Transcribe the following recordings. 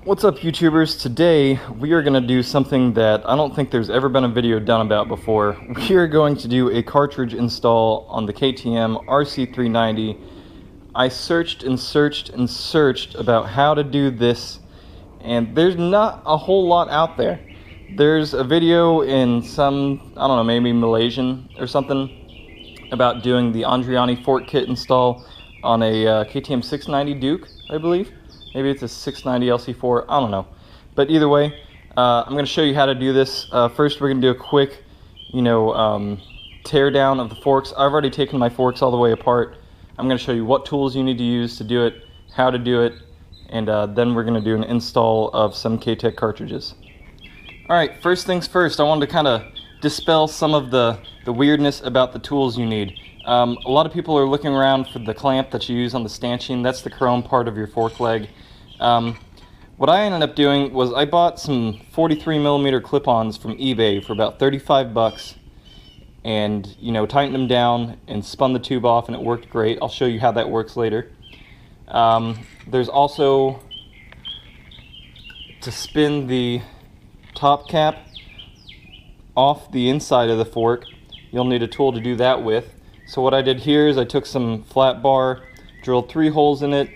What's up, YouTubers? Today we are going to do something that I don't think there's ever been a video done about before. We are going to do a cartridge install on the KTM RC390. I searched and searched and searched about how to do this, and there's not a whole lot out there. There's a video in some, I don't know, maybe Malaysian or something, about doing the Andreani fork kit install on a KTM 690 Duke, I believe. Maybe it's a 690 LC4, I don't know. But either way, I'm going to show you how to do this. First, we're going to do a quick, tear down of the forks. I've already taken my forks all the way apart. I'm going to show you what tools you need to use to do it, how to do it, and then we're going to do an install of some KTech cartridges. Alright, first things first, I wanted to kind of dispel some of the weirdness about the tools you need. A lot of people are looking around for the clamp that you use on the stanchion. That's the chrome part of your fork leg. What I ended up doing was I bought some 43mm clip-ons from eBay for about 35 bucks, and tightened them down and spun the tube off, and it worked great. I'll show you how that works later. There's also, to spin the top cap off the inside of the fork, you'll need a tool to do that with. So what I did here is I took some flat bar, drilled 3 holes in it,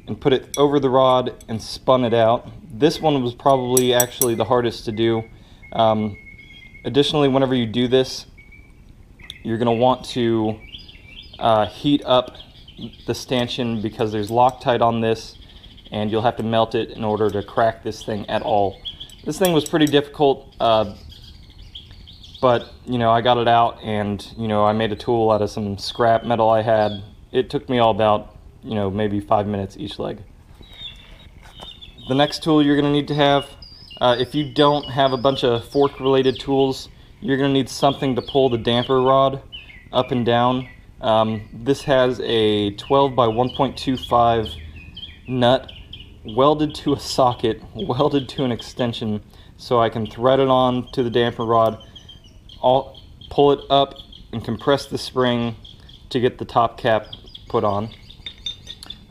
and put it over the rod and spun it out. This one was probably actually the hardest to do. Additionally, whenever you do this, you're going to want to heat up the stanchion because there's Loctite on this, and you'll have to melt it in order to crack this thing at all. This thing was pretty difficult, but I got it out, and I made a tool out of some scrap metal I had. It took me all about maybe 5 minutes each leg. The next tool you're going to need to have, if you don't have a bunch of fork related tools, you're going to need something to pull the damper rod up and down. This has a 12 by 1.25 nut welded to a socket, welded to an extension, so I can thread it on to the damper rod. I'll pull it up and compress the spring to get the top cap put on.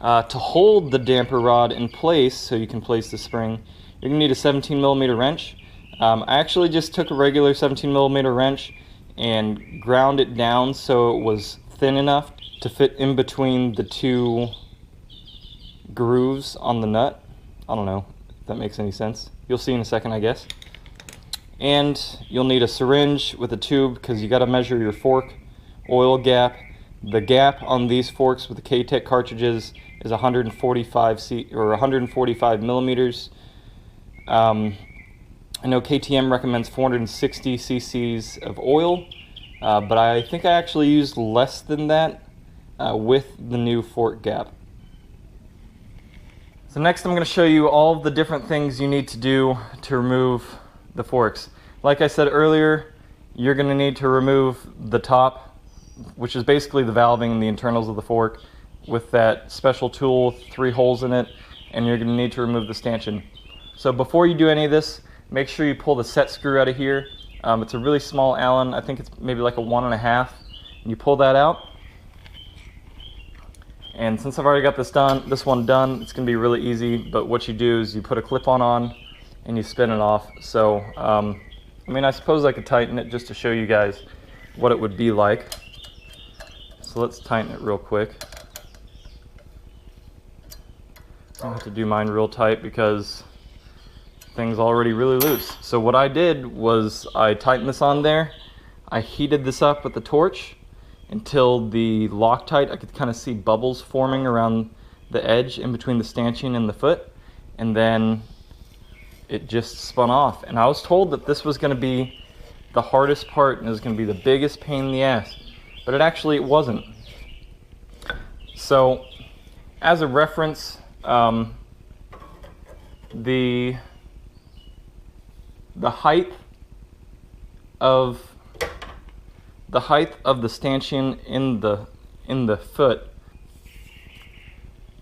To hold the damper rod in place so you can place the spring, you're going to need a 17mm wrench. I actually just took a regular 17mm wrench and ground it down so it was thin enough to fit in between the 2 grooves on the nut. I don't know if that makes any sense. You'll see in a second, I guess. And you'll need a syringe with a tube because you got to measure your fork oil gap. The gap on these forks with the KTech cartridges is 145 millimeters. I know KTM recommends 460 cc's of oil, but I think I actually used less than that with the new fork gap. So next I'm going to show you all of the different things you need to do to remove the forks. Like I said earlier, you're going to need to remove the top, which is basically the valving and the internals of the fork, with that special tool, 3 holes in it, and you're going to need to remove the stanchion. So before you do any of this, make sure you pull the set screw out of here. It's a really small Allen. I think it's maybe like a 1.5. And you pull that out. And since I've already got this one done, it's going to be really easy. But what you do is you put a clip-on and you spin it off. So, I suppose I could tighten it just to show you guys what it would be like. So let's tighten it real quick. I have to do mine real tight because thing's already really loose. So what I did was I tightened this on there. I heated this up with the torch until the Loctite, I could kind of see bubbles forming around the edge in between the stanchion and the foot, and then it just spun off. And I was told that this was going to be the hardest part and it was going to be the biggest pain in the ass, but it wasn't. So as a reference, the height of the stanchion in the foot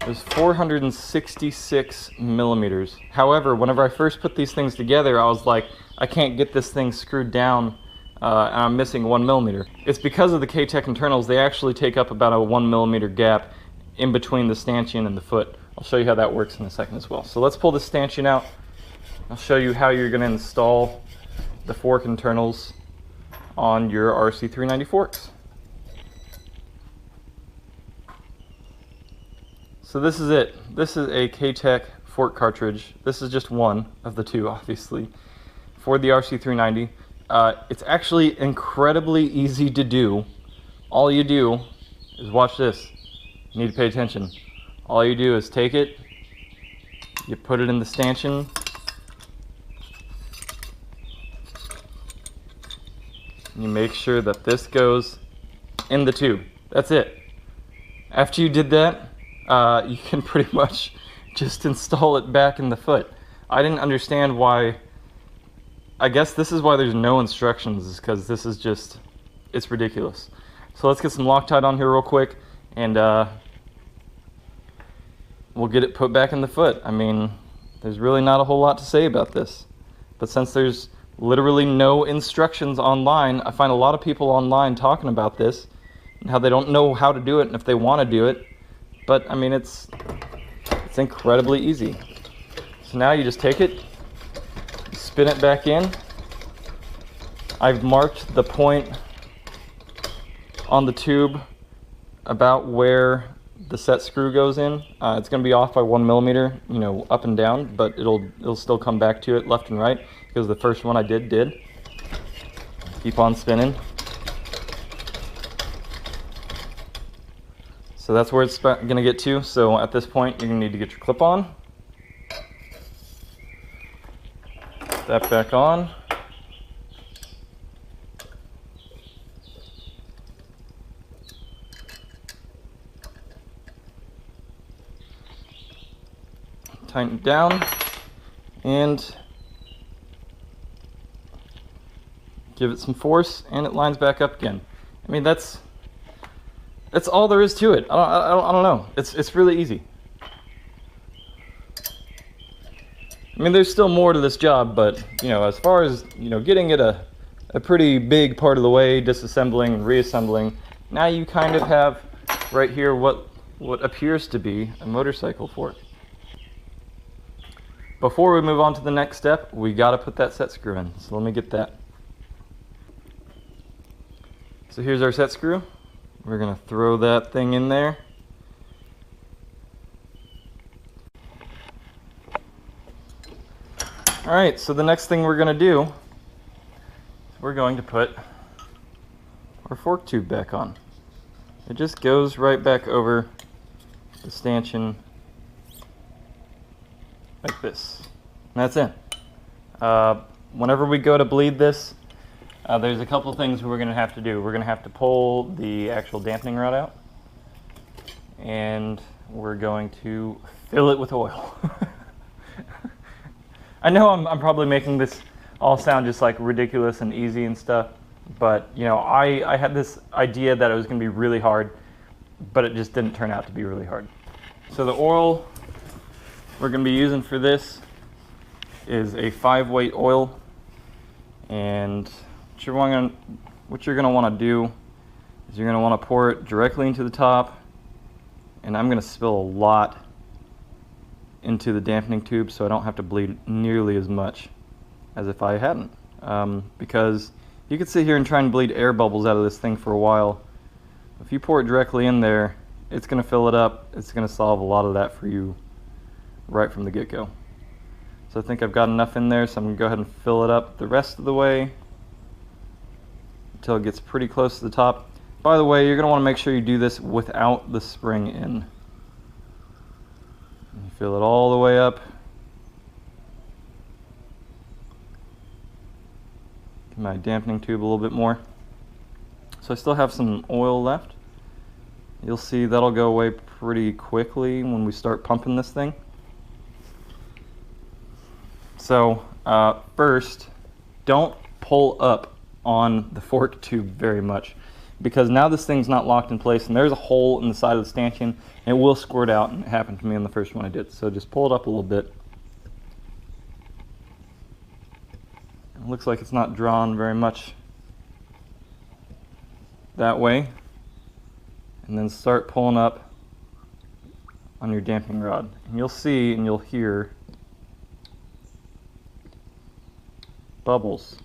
is 466 millimeters. However, whenever I first put these things together, I was like, I can't get this thing screwed down, and I'm missing 1 millimeter. It's because of the KTech internals. They actually take up about a 1 millimeter gap in between the stanchion and the foot. I'll I'll show you how that works in a second as well. So let's pull the stanchion out. I'll show you how you're going to install the fork internals on your RC390 forks. So this is it. This is a KTech fork cartridge. This is just one of the two, obviously, for the RC390. It's actually incredibly easy to do. All you do is watch this. You need to pay attention. All you do is take it, you put it in the stanchion, and you make sure that this goes in the tube. That's it. After you did that, you can pretty much just install it back in the foot. I didn't understand why. I guess this is why there's no instructions, is because this is just, it's ridiculous. So let's get some Loctite on here real quick, and we'll get it put back in the foot. I mean, there's really not a whole lot to say about this. But since there's literally no instructions online, I find a lot of people online talking about this and how they don't know how to do it and if they want to do it. But I mean, it's incredibly easy. So now you just take it, spin it back in. I've marked the point on the tube about where the set screw goes in. It's going to be off by 1 millimeter, you know, up and down, but it'll still come back to it left and right, because the first one I did. Keep on spinning. So that's where it's going to get to. So at this point, you're going to need to get your clip on. Put that back on. Tighten it down and give it some force, and it lines back up again. I mean, that's all there is to it. I don't know. It's really easy. I mean, there's still more to this job, but you know, as far as, you know, getting it a pretty big part of the way, disassembling and reassembling, now you kind of have right here what appears to be a motorcycle fork. Before we move on to the next step, we got to put that set screw in. So let me get that. So here's our set screw. We're going to throw that thing in there. All right, so the next thing we're going to do, we're going to put our fork tube back on. It just goes right back over the stanchion like this. And that's it. Whenever we go to bleed this, there's a couple things we're going to have to do. We're going to have to pull the actual dampening rod out, and we're going to fill it with oil. I know I'm probably making this all sound just like ridiculous and easy and stuff, but you know, I had this idea that it was going to be really hard, but it just didn't turn out to be really hard. So the oil we're going to be using for this is a 5-weight oil, and what you're going to want to do is you're going to want to pour it directly into the top, and I'm going to spill a lot into the dampening tube so I don't have to bleed nearly as much as if I hadn't, because you could sit here and try and bleed air bubbles out of this thing for a while. If you pour it directly in there, it's going to fill it up. It's going to solve a lot of that for you right from the get-go. So I think I've got enough in there, so I'm going to go ahead and fill it up the rest of the way until it gets pretty close to the top. By the way, you're going to want to make sure you do this without the spring in. You fill it all the way up. Get my dampening tube a little bit more. So I still have some oil left. You'll see that'll go away pretty quickly when we start pumping this thing. So first, don't pull up on the fork tube very much, because now this thing's not locked in place and there's a hole in the side of the stanchion and it will squirt out, and it happened to me on the first one I did. So just pull it up a little bit. It looks like it's not drawn very much that way, and then start pulling up on your damping rod. And you'll see and you'll hear bubbles.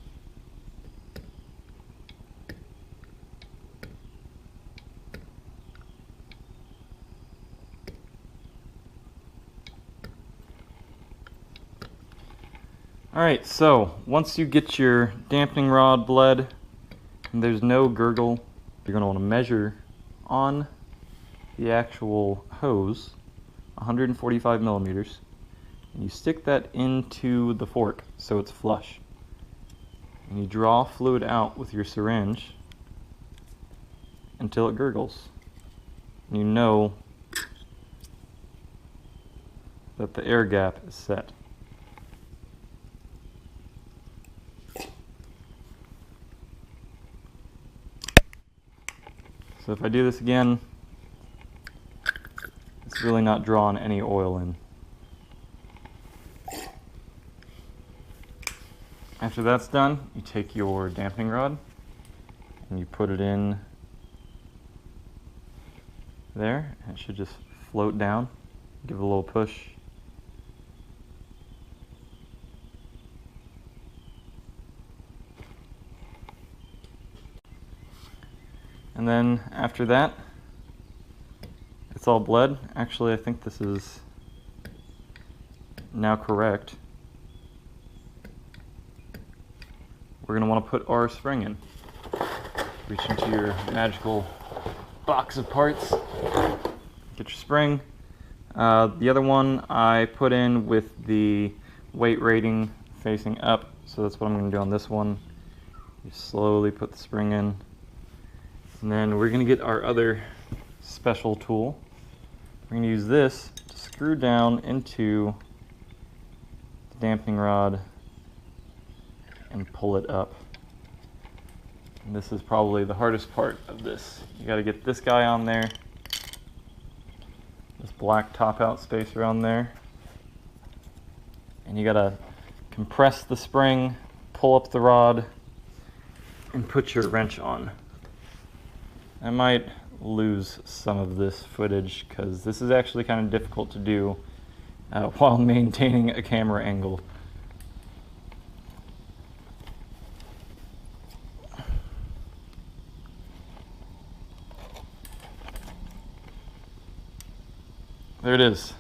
Alright, so once you get your dampening rod bled and there's no gurgle, you're going to want to measure on the actual hose 145 millimeters, and you stick that into the fork so it's flush. And you draw fluid out with your syringe until it gurgles. And you know that the air gap is set. So if I do this again, it's really not drawing any oil in. After that's done, you take your dampening rod and you put it in there, and it should just float down. Give it a little push. And then after that, it's all bled. Actually, I think this is now correct. We're going to want to put our spring in. Reach into your magical box of parts. Get your spring. The other one I put in with the weight rating facing up, so that's what I'm going to do on this one. You slowly put the spring in. And then we're going to get our other special tool. We're going to use this to screw down into the dampening rod and pull it up. And this is probably the hardest part of this. You got to get this guy on there, this black top out space around there, and you got to compress the spring, pull up the rod, and put your wrench on. I might lose some of this footage because this is actually kind of difficult to do while maintaining a camera angle. There it is.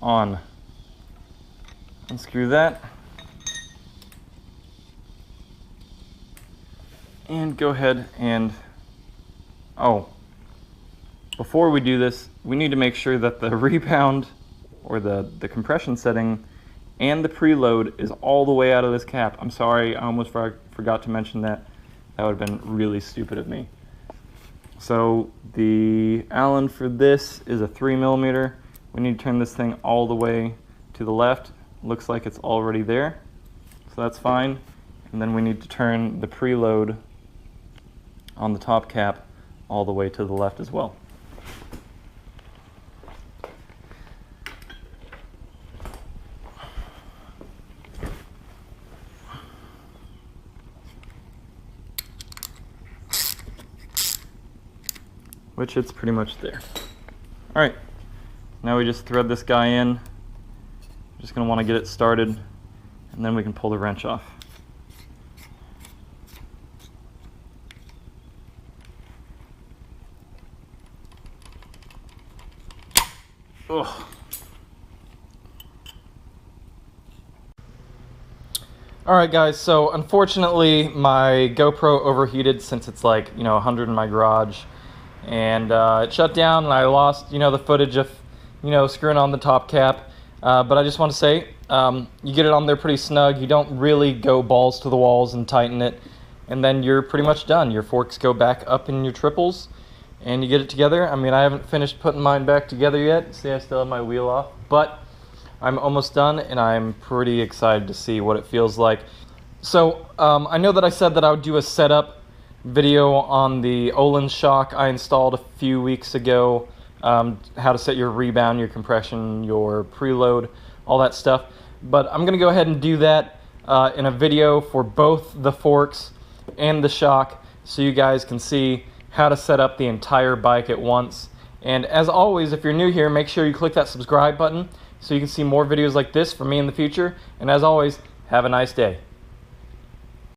On. Unscrew that. And go ahead and, before we do this, we need to make sure that the rebound or the compression setting and the preload is all the way out of this cap. I'm sorry, I almost forgot to mention that. That would have been really stupid of me. So the Allen for this is a 3mm. We need to turn this thing all the way to the left. Looks like it's already there, so that's fine. And then we need to turn the preload on the top cap all the way to the left as well. Which it's pretty much there. All right, now we just thread this guy in. Just gonna wanna get it started, and then we can pull the wrench off. Ugh. Alright guys, so unfortunately my GoPro overheated since it's like, 100 in my garage, and it shut down and I lost, the footage of, screwing on the top cap. But I just want to say, you get it on there pretty snug, you don't really go balls to the walls and tighten it, and then you're pretty much done. Your forks go back up in your triples, and you get it together. I mean, I haven't finished putting mine back together yet. See, I still have my wheel off, but I'm almost done, and I'm pretty excited to see what it feels like. So, I know that I said that I would do a setup video on the Olin shock I installed a few weeks ago, how to set your rebound, your compression, your preload, all that stuff. But I'm going to go ahead and do that in a video for both the forks and the shock, so you guys can see how to set up the entire bike at once And as always, if you're new here, make sure you click that subscribe button so you can see more videos like this from me in the future. And as always, have a nice day.